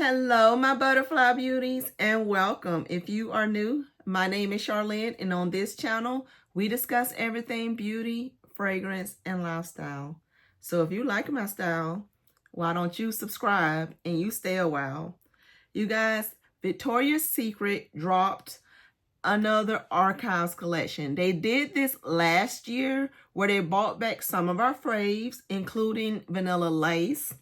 Hello, my butterfly beauties, and welcome. If you are new, my name is Charlene, and on this channel, we discuss everything beauty, fragrance, and lifestyle. So if you like my style, why don't you subscribe and you stay a while? You guys, Victoria's Secret dropped another archives collection. They did this last year where they brought back some of our faves, including Vanilla Lace.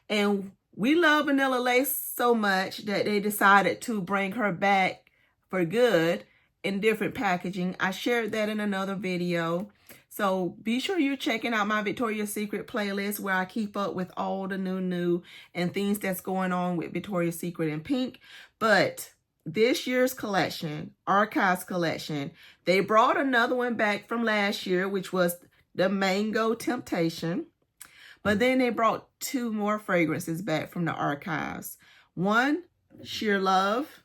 And we love Vanilla Lace so much that they decided to bring her back for good in different packaging. I shared that in another video. So be sure you're checking out my Victoria's Secret playlist where I keep up with all the new and things that's going on with Victoria's Secret and Pink. But this year's collection, Archives collection, they brought another one back from last year, which was the Mango Temptation. But then they brought two more fragrances back from the archives. One, Sheer Love,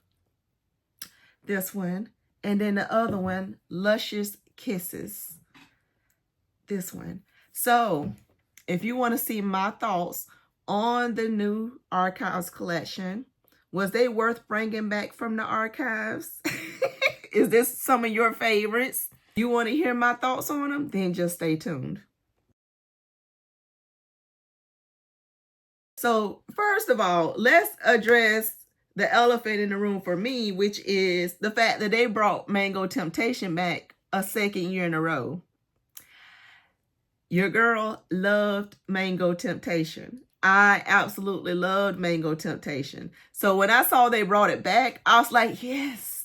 this one, and then the other one, Luscious Kisses, this one. So if you want to see my thoughts on the new archives collection, was they worth bringing back from the archives? Is this some of your favorites? You want to hear my thoughts on them? Then just stay tuned. So first of all, let's address the elephant in the room for me, which is the fact that they brought Mango Temptation back a second year in a row. Your girl loved Mango Temptation. I absolutely loved Mango Temptation. So when I saw they brought it back, I was like, yes.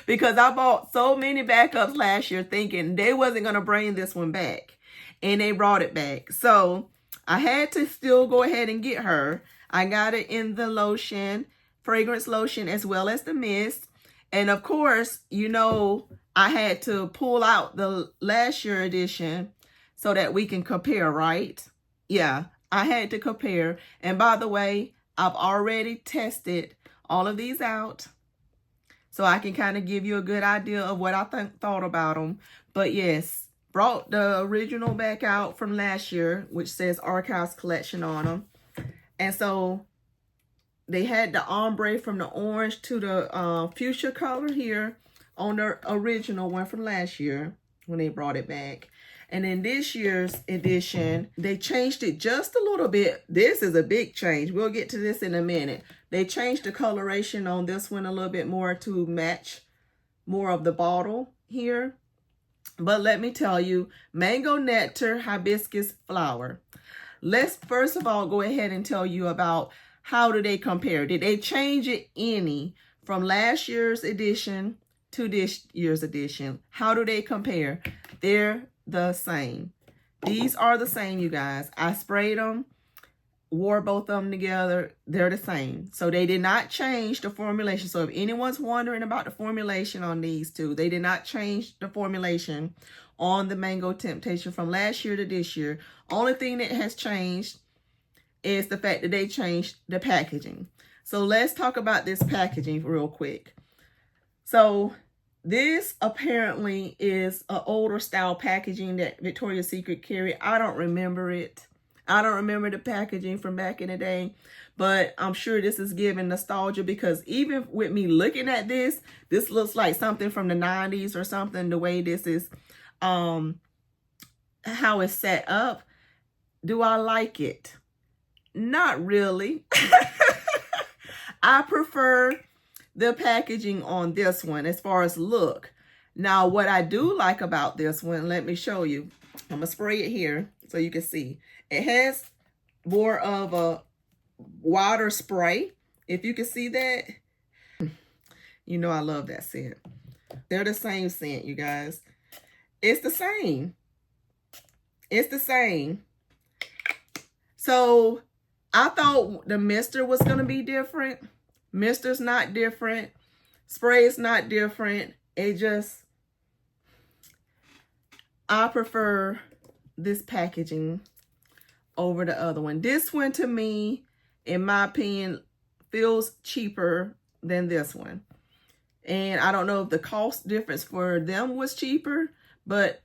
Because I bought so many backups last year thinking they wasn't going to bring this one back. And they brought it back. So I had to still go ahead and get her. I got it in the lotion, fragrance lotion, as well as the mist. And of course, you know, I had to pull out the last year edition so that we can compare, right? Yeah, I had to compare. And by the way, I've already tested all of these out, so I can kind of give you a good idea of what I thought about them. But yes, brought the original back out from last year, which says Archives Collection on them. And so they had the ombre from the orange to the fuchsia color here on the original one from last year when they brought it back. And in this year's edition, they changed it just a little bit. This is a big change. We'll get to this in a minute. They changed the coloration on this one a little bit more to match more of the bottle here. But let me tell you, Mango Nectar Hibiscus Flower. Let's first of all go ahead and tell you about how do they compare. Did they change it any from last year's edition to this year's edition? How do they compare? They're the same. These are the same, you guys. I sprayed them, wore both of them together. They're the same. So they did not change the formulation. So if anyone's wondering about the formulation on these two, they did not change the formulation on the Mango Temptation from last year to this year. Only thing that has changed is the fact that they changed the packaging. So let's talk about this packaging real quick. So this apparently is an older style packaging that Victoria's Secret carried. I don't remember it. I don't remember the packaging from back in the day, but I'm sure this is giving nostalgia because even with me looking at this, this looks like something from the 90s or something, the way this is, how it's set up. Do I like it? Not really. I prefer the packaging on this one as far as look. Now, what I do like about this one, let me show you. I'm gonna spray it here so you can see. It has more of a water spray. If you can see that, you know I love that scent. They're the same scent, you guys. It's the same. It's the same. So I thought the mister was gonna be different. Mister's not different. Spray is not different. It just, I prefer this packaging over the other one. This one to me, in my opinion, feels cheaper than this one. And I don't know if the cost difference for them was cheaper, but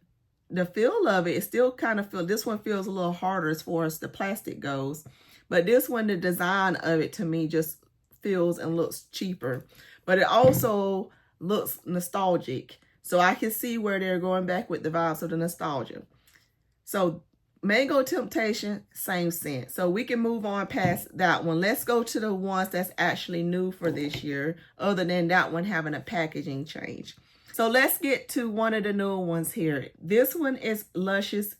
the feel of it, it still kind of feels, this one feels a little harder as far as the plastic goes. But this one, the design of it to me just feels and looks cheaper. But it also looks nostalgic. So I can see where they're going back with the vibes of the nostalgia. So Mango Temptation, same scent. So we can move on past that one. Let's go to the ones that's actually new for this year, other than that one having a packaging change. So let's get to one of the newer ones here. This one is Luscious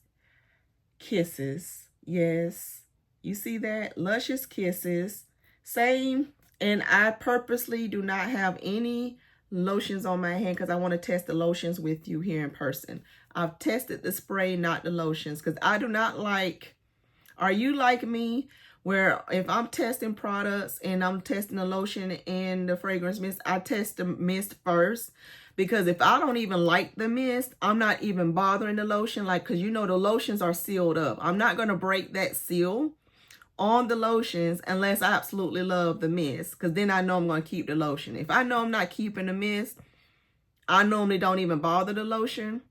Kisses. Yes, you see that? Luscious Kisses. Same. And I purposely do not have any lotions on my hand because I want to test the lotions with you here in person. I've tested the spray, not the lotions, because I do not like, are you like me, where if I'm testing products and I'm testing the lotion and the fragrance mist, I test the mist first. Because if I don't even like the mist, I'm not even bothering the lotion. Like, because you know the lotions are sealed up. I'm not going to break that seal on the lotions unless I absolutely love the mist. Because then I know I'm going to keep the lotion. If I know I'm not keeping the mist, I normally don't even bother the lotion,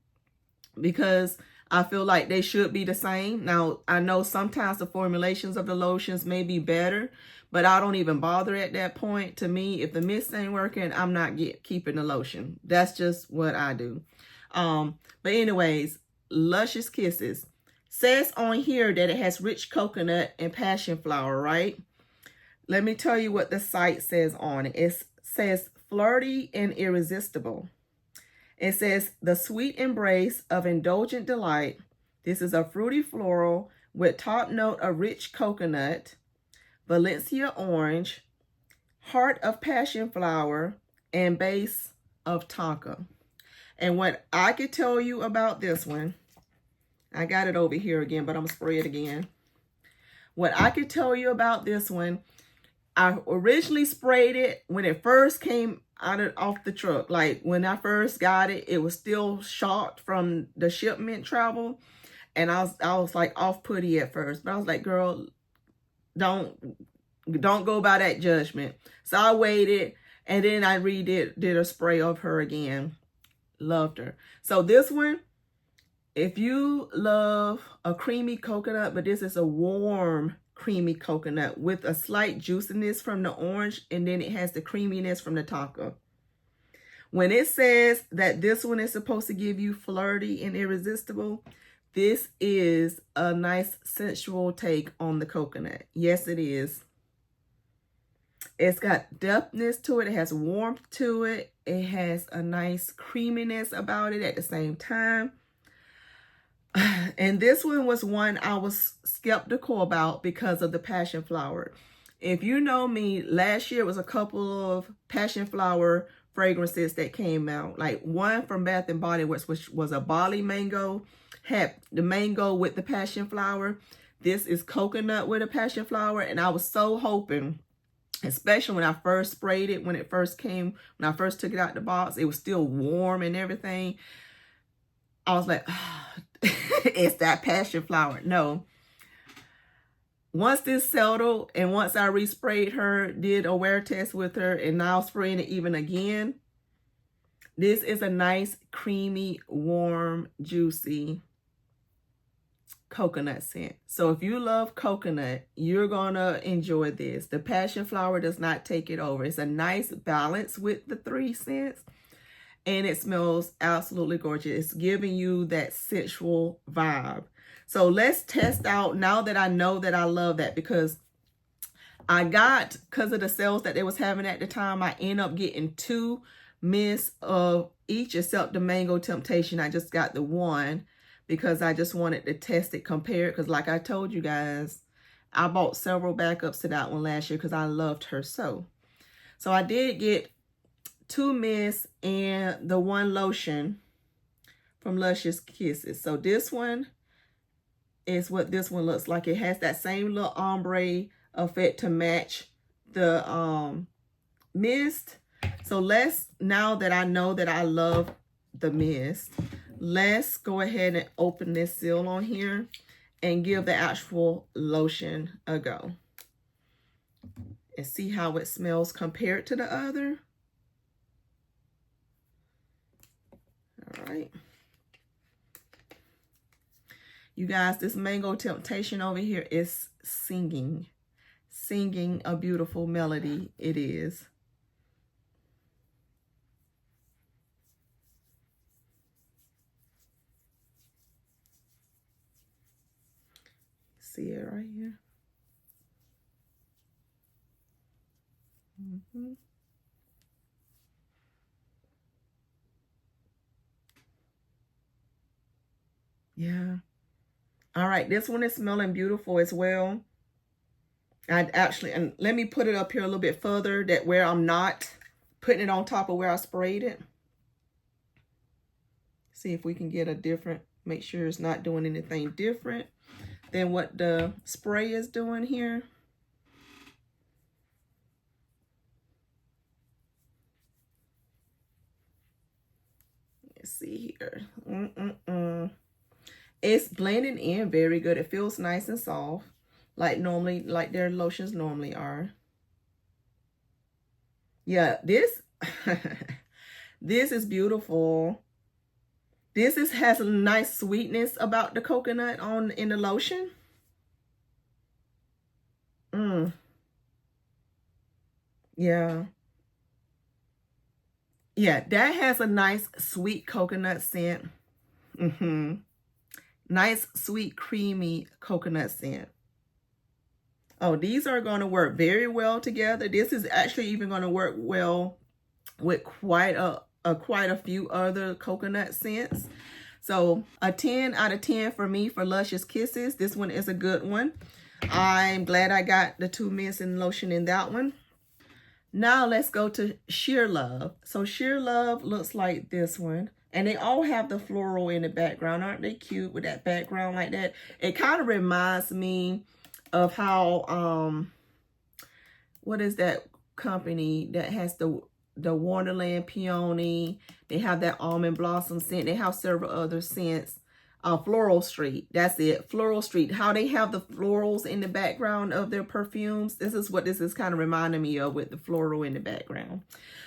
because I feel like they should be the same. Now, I know sometimes the formulations of the lotions may be better, but I don't even bother at that point. To me, if the mist ain't working, I'm not keeping the lotion. That's just what I do. But anyways, Luscious Kisses. Says on here that it has rich coconut and passion flower, right? Let me tell you what the site says on it. It says flirty and irresistible. It says, the sweet embrace of indulgent delight. This is a fruity floral with top note of rich coconut, Valencia orange, heart of passion flower, and base of tonka. And what I could tell you about this one, I got it over here again, but I'm going to spray it again. What I could tell you about this one, I originally sprayed it when it first came off the truck. Like when I first got it, it was still shocked from the shipment travel, and I was like off-putty at first, but I was like, girl, don't go by that judgment. So I waited, and then I did a spray of her again. Loved her. So this one, if you love a creamy coconut, but this is a warm creamy coconut with a slight juiciness from the orange, and then it has the creaminess from the tonka. When it says that this one is supposed to give you flirty and irresistible, this is a nice sensual take on the coconut. Yes, it is. It's got depthness to it. It has warmth to it. It has a nice creaminess about it at the same time. And this one was one I was skeptical about because of the passion flower. If you know me, last year was a couple of passion flower fragrances that came out. Like one from Bath & Body Works, which was a Bali mango, had the mango with the passion flower. This is coconut with a passion flower. And I was so hoping, especially when I first sprayed it, when it first came, when I first took it out the box, it was still warm and everything. I was like, oh, it's that passion flower. No. Once this settled, and once I resprayed her, did a wear test with her, and now spraying it even again, this is a nice, creamy, warm, juicy coconut scent. So if you love coconut, you're going to enjoy this. The passion flower does not take it over. It's a nice balance with the three scents. And it smells absolutely gorgeous. It's giving you that sensual vibe. So let's test out, now that I know that I love that, because I got, because of the sales that they was having at the time, I end up getting 2 mists of each except the Mango Temptation. I just got the one because I just wanted to test it, compare it. Because like I told you guys, I bought several backups to that one last year because I loved her so. So I did get 2 mists and the 1 lotion from Luscious Kisses. So this one is what this one looks like. It has that same little ombre effect to match the mist. So let's, now that I know that I love the mist, let's go ahead and open this seal on here and give the actual lotion a go and see how it smells compared to the other. All right. You guys, this Mango Temptation over here is singing. singing a beautiful melody it is. See it right here. Yeah. All right, this one is smelling beautiful as well. And let me put it up here a little bit further, that where I'm not putting it on top of where I sprayed it. See if we can get a different, make sure it's not doing anything different than what the spray is doing here. Let's see here. It's blending in very good. It feels nice and soft, like normally, like their lotions normally are. Yeah, this this is beautiful. This has a nice sweetness about the coconut in the lotion. Yeah. Yeah, that has a nice sweet coconut scent. Nice, sweet, creamy coconut scent. Oh, these are going to work very well together. This is actually even going to work well with quite a few other coconut scents. So a 10 out of 10 for me for Luscious Kisses. This one is a good one. I'm glad I got the 2 mints and lotion in that one. Now let's go to Sheer Love. So Sheer Love looks like this one. And they all have the floral in the background. Aren't they cute with that background like that? It kind of reminds me of how, what is that company that has the Wonderland Peony? They have that Almond Blossom scent. They have several other scents. Floral Street, that's it. Floral Street, how they have the florals in the background of their perfumes. This is what this is kind of reminding me of, with the floral in the background.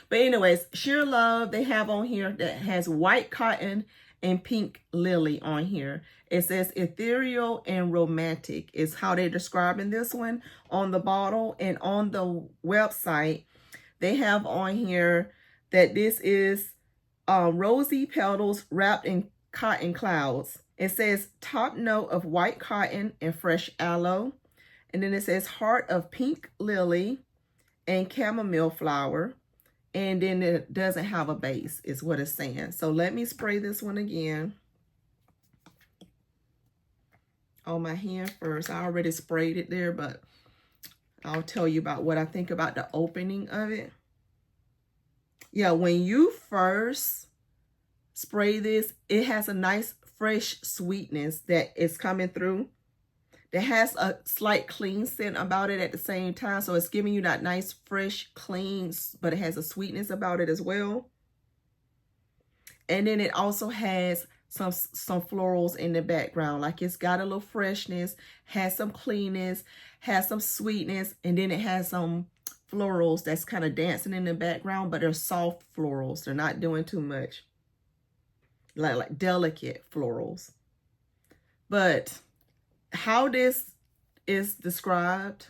But anyways, Sheer Love, they have on here that has white cotton and pink lily on here. It says ethereal and romantic is how they're describing this one on the bottle. And on the website, they have on here that this is rosy petals wrapped in cotton clouds. It says top note of white cotton and fresh aloe. And then it says heart of pink lily and chamomile flower. And then it doesn't have a base, is what it's saying. So let me spray this one again on my hand first. I already sprayed it there, but I'll tell you about what I think about the opening of it. Yeah, when you first spray this, it has a nice fresh sweetness that is coming through. That has a slight clean scent about it at the same time. So it's giving you that nice, fresh, clean, but it has a sweetness about it as well. And then it also has some florals in the background. Like it's got a little freshness, has some cleanness, has some sweetness, and then it has some florals that's kind of dancing in the background, but they're soft florals. They're not doing too much. Like delicate florals. But how this is described,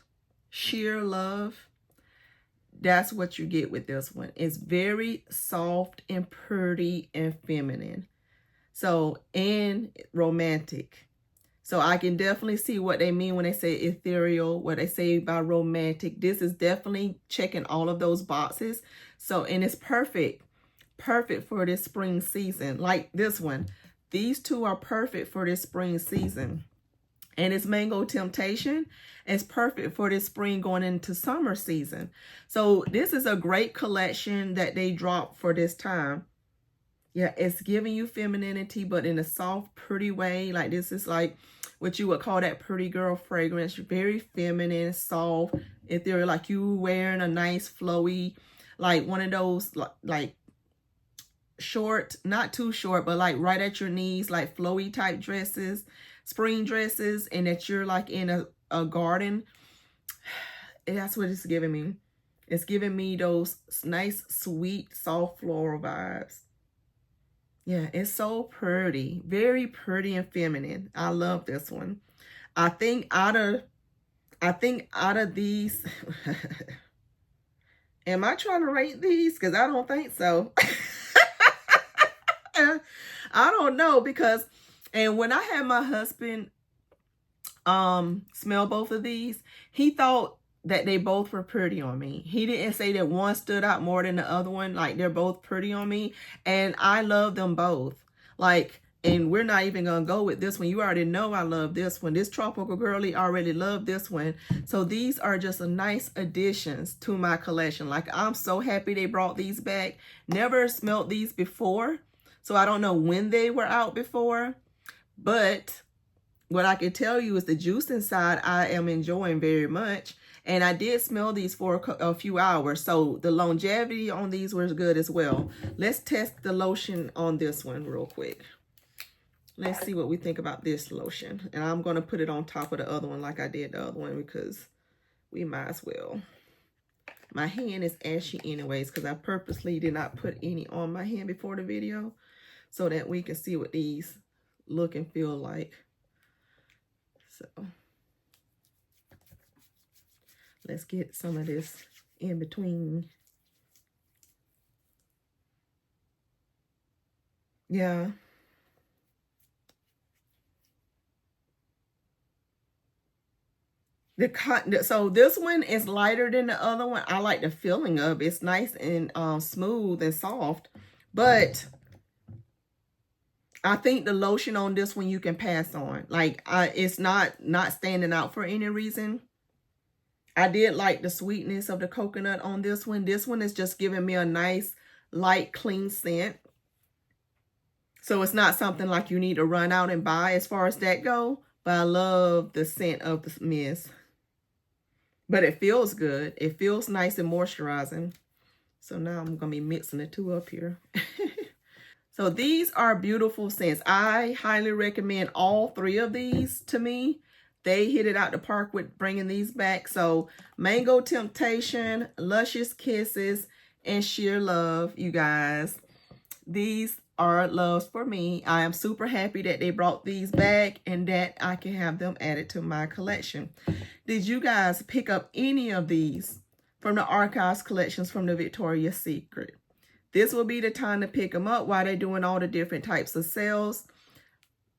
Sheer Love, that's what you get with this one. It's very soft and pretty and feminine. So, and romantic. So I can definitely see what they mean when they say ethereal, what they say by romantic. This is definitely checking all of those boxes. So, and it's perfect for this spring season. Like this one, these two are perfect for this spring season. And it's Mango Temptation. It's perfect for this spring going into summer season. So this is a great collection that they dropped for this time. Yeah, it's giving you femininity, but in a soft, pretty way. Like this is like what you would call that pretty girl fragrance. Very feminine, soft, ethereal, like you wearing a nice flowy, like one of those like short, not too short, but like right at your knees, like flowy type dresses, spring dresses, and that you're like in a garden. And that's what it's giving me. It's giving me those nice, sweet, soft floral vibes. Yeah, it's so pretty. Very pretty and feminine. I love this one. I think out of I think out of these, am I trying to rate these? Because I don't think so. I don't know, because, and when I had my husband smell both of these, he thought that they both were pretty on me. He didn't say that one stood out more than the other one. Like, they're both pretty on me, and I love them both. Like, and we're not even gonna go with this one. You already know I love this one. This Tropical Girly already loved this one. So these are just a nice additions to my collection. Like, I'm so happy they brought these back. Never smelled these before, so I don't know when they were out before, but what I can tell you is the juice inside I am enjoying very much. And I did smell these for a few hours, so the longevity on these was good as well. Let's test the lotion on this one real quick. Let's see what we think about this lotion. And I'm going to put it on top of the other one like I did the other one, because we might as well. My hand is ashy anyways, because I purposely did not put any on my hand before the video, so that we can see what these look and feel like. So let's get some of this in between. Yeah. The cotton, so this one is lighter than the other one. I like the feeling of it. It's nice and smooth and soft, but I think the lotion on this one you can pass on. Like, it's not standing out for any reason. I did like the sweetness of the coconut on this one. This one is just giving me a nice, light, clean scent. So it's not something like you need to run out and buy as far as that go. But I love the scent of the mist. But it feels good. It feels nice and moisturizing. So now I'm going to be mixing the two up here. So these are beautiful scents. I highly recommend all three of these to me. They hit it out the park with bringing these back. So Mango Temptation, Luscious Kisses, and Sheer Love, you guys. These are loves for me. I am super happy that they brought these back and that I can have them added to my collection. Did you guys pick up any of these from the Archives collections from the Victoria's Secret? This will be the time to pick them up while they're doing all the different types of sales.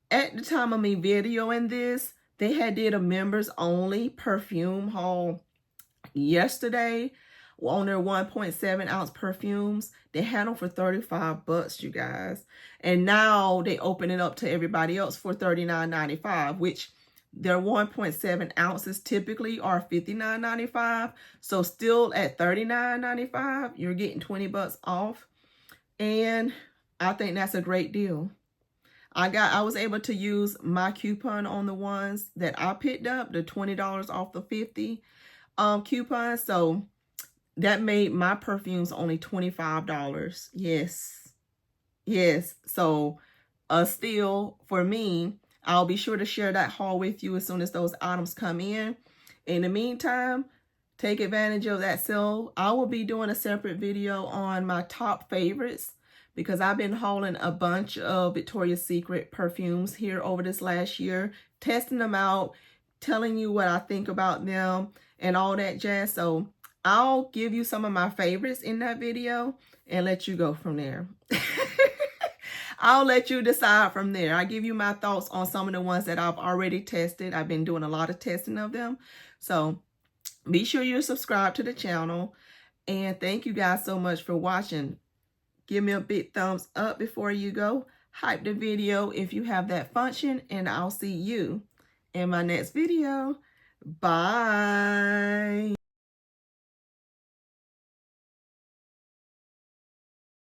At the time of me videoing this, they had did a members only perfume haul yesterday on their 1.7 ounce perfumes. They had them for $35, you guys. And now they open it up to everybody else for $39.95, which their 1.7 ounces typically are $59.95. So still at $39.95, you're getting $20 off. And I think that's a great deal. I was able to use my coupon on the ones that I picked up, the $20 off the 50 coupon. So that made my perfumes only $25. Yes. Yes. So still, for me, I'll be sure to share that haul with you as soon as those items come in. In the meantime, take advantage of that sale. I will be doing a separate video on my top favorites, because I've been hauling a bunch of Victoria's Secret perfumes here over this last year, testing them out, telling you what I think about them and all that jazz. So I'll give you some of my favorites in that video and let you go from there. I'll let you decide from there. I give you my thoughts on some of the ones that I've already tested. I've been doing a lot of testing of them. So be sure you're subscribed to the channel. And thank you guys so much for watching. Give me a big thumbs up before you go. Hype the video if you have that function. And I'll see you in my next video. Bye.